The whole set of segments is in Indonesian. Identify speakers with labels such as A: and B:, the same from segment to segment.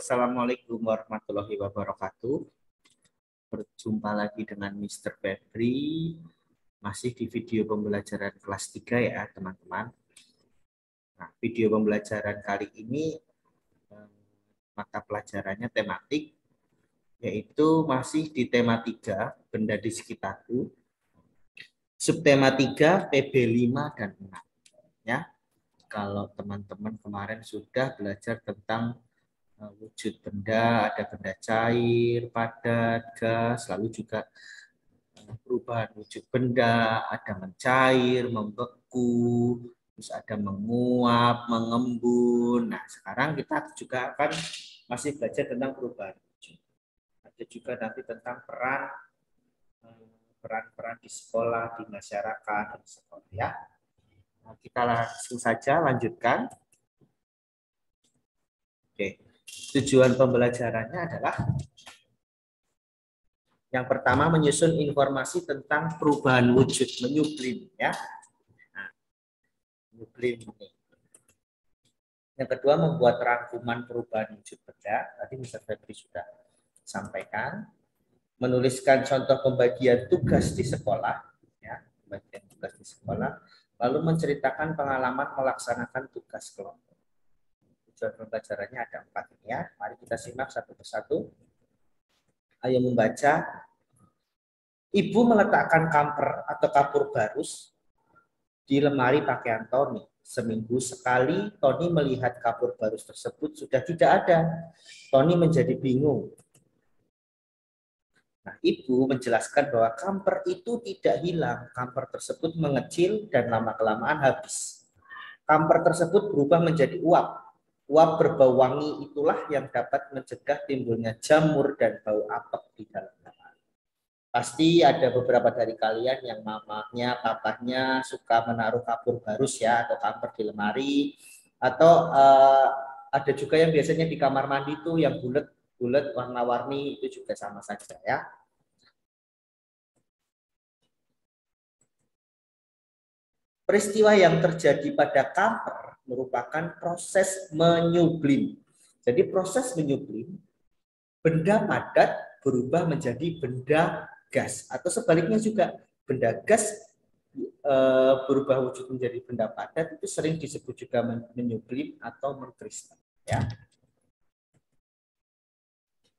A: Assalamualaikum warahmatullahi wabarakatuh. Berjumpa lagi dengan Mr. Febri, masih di video pembelajaran kelas 3 ya teman-teman. Nah, video pembelajaran kali ini mata pelajarannya tematik, yaitu masih di tema 3, benda di sekitarku. Subtema 3, PB 5 dan 6. Ya. Kalau teman-teman kemarin sudah belajar tentang wujud benda, ada benda cair, padat, gas, lalu juga perubahan wujud benda, ada mencair, membeku, terus ada menguap, mengembun. Nah, sekarang kita juga akan masih belajar tentang perubahan wujud. Ada juga nanti tentang peran di sekolah, di masyarakat, di sekolah ya. Nah, kita langsung saja lanjutkan. Oke. Tujuan pembelajarannya adalah yang pertama menyusun informasi tentang perubahan wujud, menyublim ya. Nah, menyublim ini. Yang kedua membuat rangkuman perubahan wujud benda. Tadi Mr. Febri sudah sampaikan. Menuliskan contoh pembagian tugas di sekolah ya, pembagian tugas di sekolah. Lalu menceritakan pengalaman melaksanakan tugas kelompok. Tujuan pembelajarannya ada 4 ini ya. Mari kita simak satu persatu. Ayo membaca. Ibu meletakkan kamper atau kapur barus di lemari pakaian Tony. Seminggu sekali Tony melihat kapur barus tersebut sudah tidak ada. Tony menjadi bingung. Nah, ibu menjelaskan bahwa kamper itu tidak hilang. Kamper tersebut mengecil dan lama-kelamaan habis. Kamper tersebut berubah menjadi uap. Uap berbau wangi itulah yang dapat mencegah timbulnya jamur dan bau apek di dalam kamar. Pasti ada beberapa dari kalian yang mamahnya, papahnya suka menaruh kapur barus ya, atau kamper di lemari. Atau ada juga yang biasanya di kamar mandi tuh yang bulat warna-warni, itu juga sama saja ya. Peristiwa yang terjadi pada kamper merupakan proses menyublim. Jadi proses menyublim, benda padat berubah menjadi benda gas. Atau sebaliknya juga, benda gas berubah wujud menjadi benda padat, itu sering disebut juga menyublim atau mengkristal. Ya.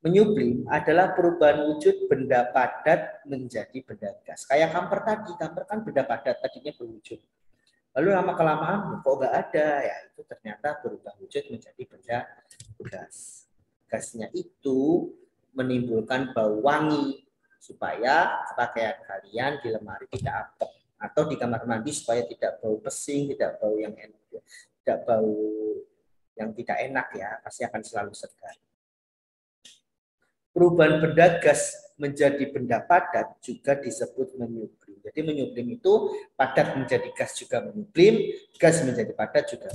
A: Menyublim adalah perubahan wujud benda padat menjadi benda gas. Kayak kamper tadi, kamper kan benda padat, tadinya berwujud. Lalu lama-kelamaan kok nggak ada, ya itu ternyata berubah wujud menjadi benda gas. Gasnya itu menimbulkan bau wangi supaya pakaian kalian di lemari tidak apek, atau di kamar mandi supaya tidak bau pesing, tidak bau yang enak, tidak bau yang tidak enak ya, pasti akan selalu segar. Perubahan benda gas menjadi benda padat juga disebut menyublim. Jadi menyublim itu padat menjadi gas juga menyublim, gas menjadi padat juga.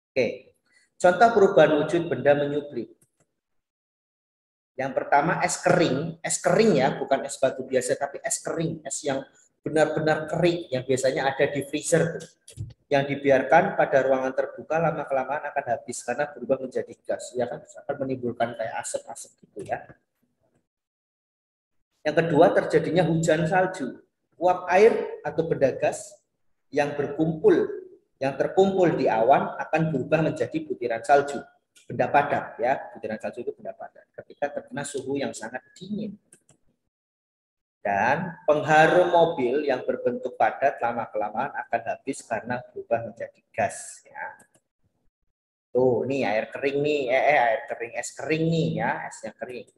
A: Oke, contoh perubahan wujud benda menyublim. Yang pertama es kering ya, bukan es batu biasa, tapi es kering, es yang benar-benar kering, yang biasanya ada di freezer, yang dibiarkan pada ruangan terbuka lama-kelamaan akan habis karena berubah menjadi gas, ya kan, akan menimbulkan kayak asap-asap gitu ya. Yang kedua, terjadinya hujan salju. Uap air atau benda gas yang terkumpul di awan akan berubah menjadi butiran salju. Benda padat ya, butiran salju itu benda padat ketika terkena suhu yang sangat dingin. Dan pengharum mobil yang berbentuk padat lama-kelamaan akan habis karena berubah menjadi gas ya. Tuh, nih air kering nih, es kering nih ya, esnya kering.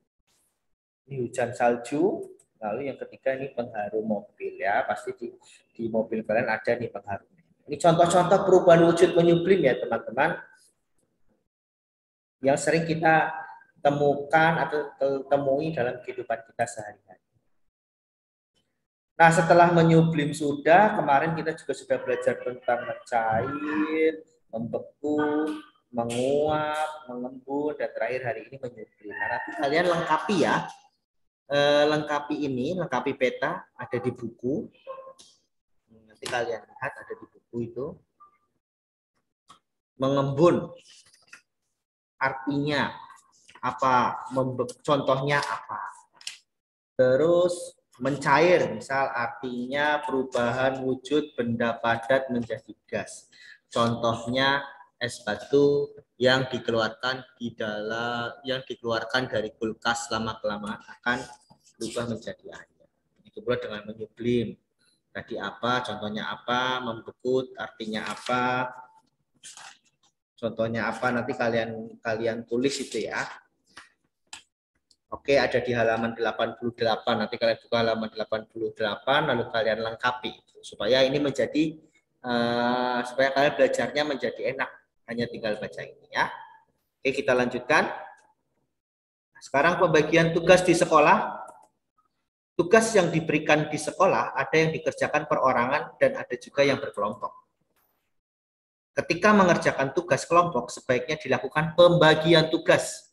A: Ini hujan salju, lalu yang ketiga ini pengharum mobil ya, pasti di mobil kalian ada nih pengharum. Ini contoh-contoh perubahan wujud menyublim ya teman-teman, yang sering kita temukan atau temui dalam kehidupan kita sehari-hari. Nah, setelah menyublim sudah, kemarin kita juga sudah belajar tentang mencair, membeku, menguap, mengembun, dan terakhir hari ini menyublim. Nah, nanti kalian lengkapi ya. Lengkapi peta, ada di buku. Nanti kalian lihat ada di buku itu. Mengembun. artinya apa, contohnya apa. Terus mencair, misal artinya perubahan wujud benda padat menjadi gas. Contohnya es batu yang dikeluarkan dari kulkas lama-kelamaan akan berubah menjadi air. Itu pula dengan menyublim. Tadi apa, contohnya apa, membekut artinya apa, contohnya apa, nanti kalian tulis itu ya. Oke, ada di halaman 88. Nanti kalian buka halaman 88, lalu kalian lengkapi supaya ini menjadi supaya kalian belajarnya menjadi enak. Hanya tinggal baca ini ya. Oke, kita lanjutkan. Sekarang pembagian tugas di sekolah. Tugas yang diberikan di sekolah ada yang dikerjakan perorangan dan ada juga yang berkelompok. Ketika mengerjakan tugas kelompok, sebaiknya dilakukan pembagian tugas.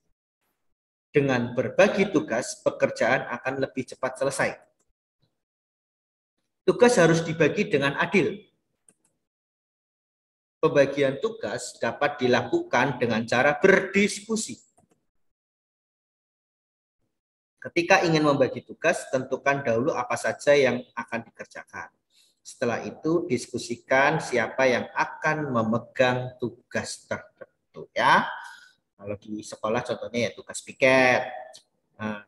A: Dengan berbagi tugas, pekerjaan akan lebih cepat selesai. Tugas harus dibagi dengan adil. Pembagian tugas dapat dilakukan dengan cara berdiskusi. Ketika ingin membagi tugas, tentukan dahulu apa saja yang akan dikerjakan. Setelah itu, diskusikan siapa yang akan memegang tugas tertentu ya. Kalau di sekolah contohnya ya tugas piket. Nah,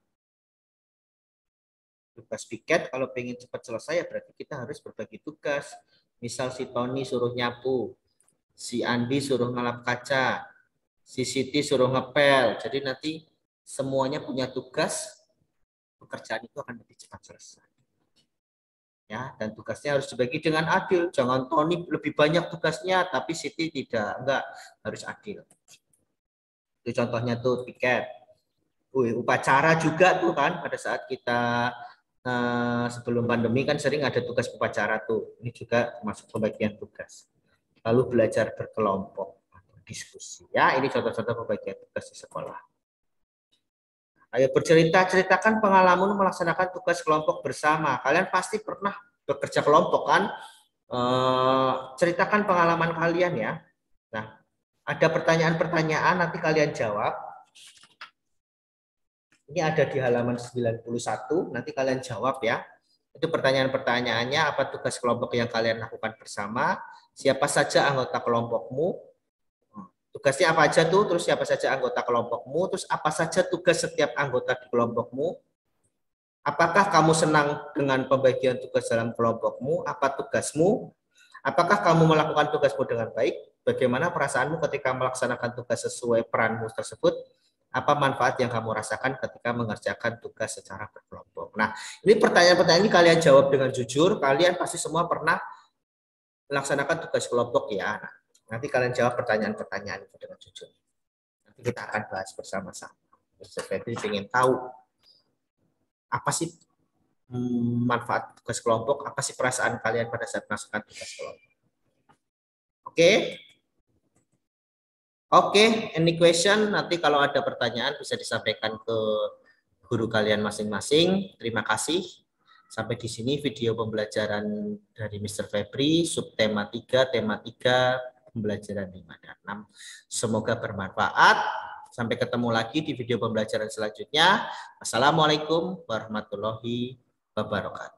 A: tugas piket kalau pengen cepat selesai ya berarti kita harus berbagi tugas. Misal si Tony suruh nyapu, si Andi suruh ngelap kaca, si Siti suruh ngepel. Jadi nanti semuanya punya tugas, pekerjaan itu akan lebih cepat selesai. Ya, dan tugasnya harus dibagi dengan adil. Jangan Tony lebih banyak tugasnya tapi Siti tidak. Enggak, harus adil. Itu contohnya tuh piket. Upacara juga tuh kan pada saat kita sebelum pandemi kan sering ada tugas upacara tuh. Ini juga masuk pembagian tugas. Lalu belajar berkelompok, diskusi. Ya, ini contoh-contoh pembagian tugas di sekolah. Ayo bercerita, ceritakan pengalaman melaksanakan tugas kelompok bersama. Kalian pasti pernah bekerja kelompok kan? Ceritakan pengalaman kalian ya. Nah, ada pertanyaan-pertanyaan nanti kalian jawab. Ini ada di halaman 91, nanti kalian jawab ya. Itu pertanyaan-pertanyaannya, apa tugas kelompok yang kalian lakukan bersama, siapa saja anggota kelompokmu, tugasnya apa aja tuh, terus siapa saja anggota kelompokmu, terus apa saja tugas setiap anggota di kelompokmu, apakah kamu senang dengan pembagian tugas dalam kelompokmu, apa tugasmu, apakah kamu melakukan tugasmu dengan baik, bagaimana perasaanmu ketika melaksanakan tugas sesuai peranmu tersebut, apa manfaat yang kamu rasakan ketika mengerjakan tugas secara berkelompok. Nah, ini pertanyaan-pertanyaan ini kalian jawab dengan jujur, kalian pasti semua pernah melaksanakan tugas kelompok ya. Nah, nanti kalian jawab pertanyaan-pertanyaan itu dengan jujur. Nanti kita akan bahas bersama-sama. Saya ingin tahu apa sih manfaat tugas kelompok, apa sih perasaan kalian pada saat melaksanakan tugas kelompok. Oke? Oke, any question? Nanti kalau ada pertanyaan bisa disampaikan ke guru kalian masing-masing. Terima kasih. Sampai di sini video pembelajaran dari Mr. Febri, subtema 3, tema 3, pembelajaran 5 dan 6. Semoga bermanfaat. Sampai ketemu lagi di video pembelajaran selanjutnya. Assalamualaikum warahmatullahi wabarakatuh.